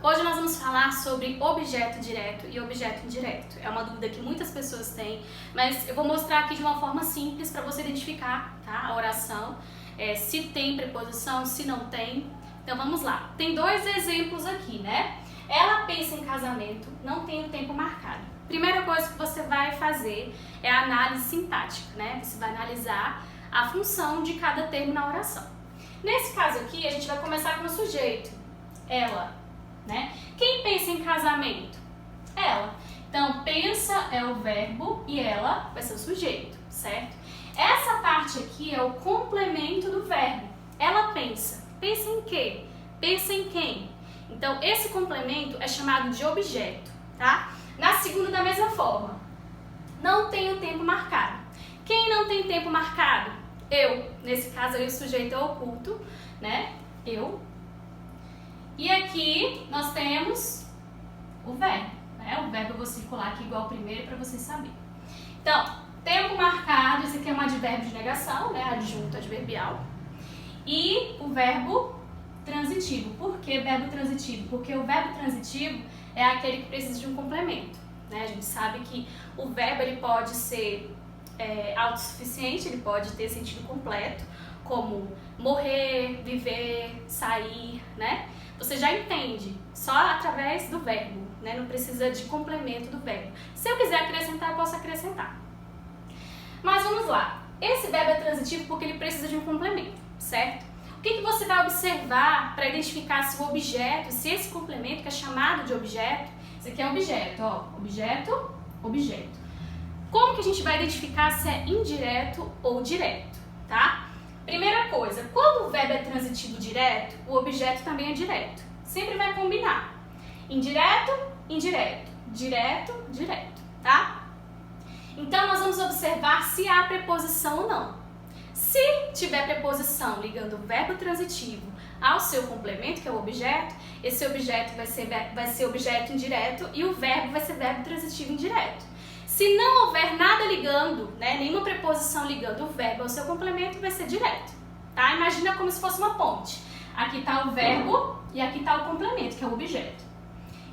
Hoje nós vamos falar sobre objeto direto e objeto indireto. É uma dúvida que muitas pessoas têm, mas eu vou mostrar aqui de uma forma simples para você identificar, tá, a oração, se tem preposição, se não tem. Então vamos lá. Tem dois exemplos aqui, né? Ela pensa em casamento, não tem o tempo marcado. Primeira coisa que você vai fazer é a análise sintática, né? Você vai analisar a função de cada termo na oração. Nesse caso aqui, a gente vai começar com o sujeito, ela, né? Quem pensa em casamento? Ela. Então, pensa é o verbo e ela vai ser o sujeito, certo? Essa parte aqui é o complemento do verbo. Ela pensa. Pensa em quê? Pensa em quem? Então, esse complemento é chamado de objeto, tá? Na segunda, da mesma forma. Não tem o tempo marcado. Quem não tem tempo marcado? Eu. Nesse caso aí, o sujeito é oculto, né? Eu. E aqui nós temos o verbo, né? O verbo eu vou circular aqui igual o primeiro para vocês saberem. Então, tempo marcado, esse aqui é um advérbio de negação, né? Adjunto adverbial. E o verbo transitivo. Por que verbo transitivo? Porque o verbo transitivo é aquele que precisa de um complemento, né? A gente sabe que o verbo ele pode ser autossuficiente, ele pode ter sentido completo, como morrer, viver, sair, né? Você já entende só através do verbo, né? Não precisa de complemento do verbo. Se eu quiser acrescentar, eu posso acrescentar. Mas vamos lá. Esse verbo é transitivo porque ele precisa de um complemento, certo? O que você vai observar para identificar se o objeto, se esse complemento que é chamado de objeto, esse aqui é objeto, ó, objeto, objeto. Como que a gente vai identificar se é indireto ou direto, tá? Primeira coisa, quando o verbo é transitivo direto, o objeto também é direto. Sempre vai combinar. Indireto, indireto, direto, direto, tá? Então nós vamos observar se há preposição ou não. Se tiver preposição ligando o verbo transitivo ao seu complemento, que é o objeto, esse objeto vai ser objeto indireto e o verbo vai ser verbo transitivo indireto. Se não houver nada ligando, né, nenhuma preposição ligando o verbo ao seu complemento, vai ser direto, tá? Imagina como se fosse uma ponte. Aqui está o verbo e aqui está o complemento, que é o objeto.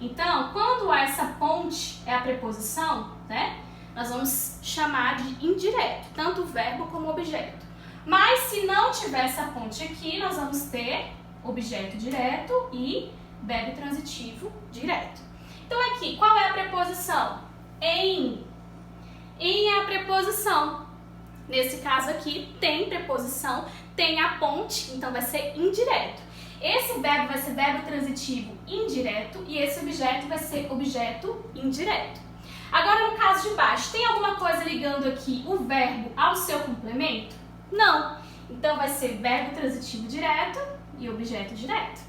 Então, quando há essa ponte, é a preposição, né, nós vamos chamar de indireto, tanto o verbo como o objeto. Mas se não tiver essa ponte aqui, nós vamos ter objeto direto e verbo transitivo direto. Então aqui, qual é a preposição? Em. Em é a preposição. Nesse caso aqui, tem preposição, tem a ponte, então vai ser indireto. Esse verbo vai ser verbo transitivo indireto e esse objeto vai ser objeto indireto. Agora, no caso de baixo, tem alguma coisa ligando aqui o verbo ao seu complemento? Não. Então vai ser verbo transitivo direto e objeto direto.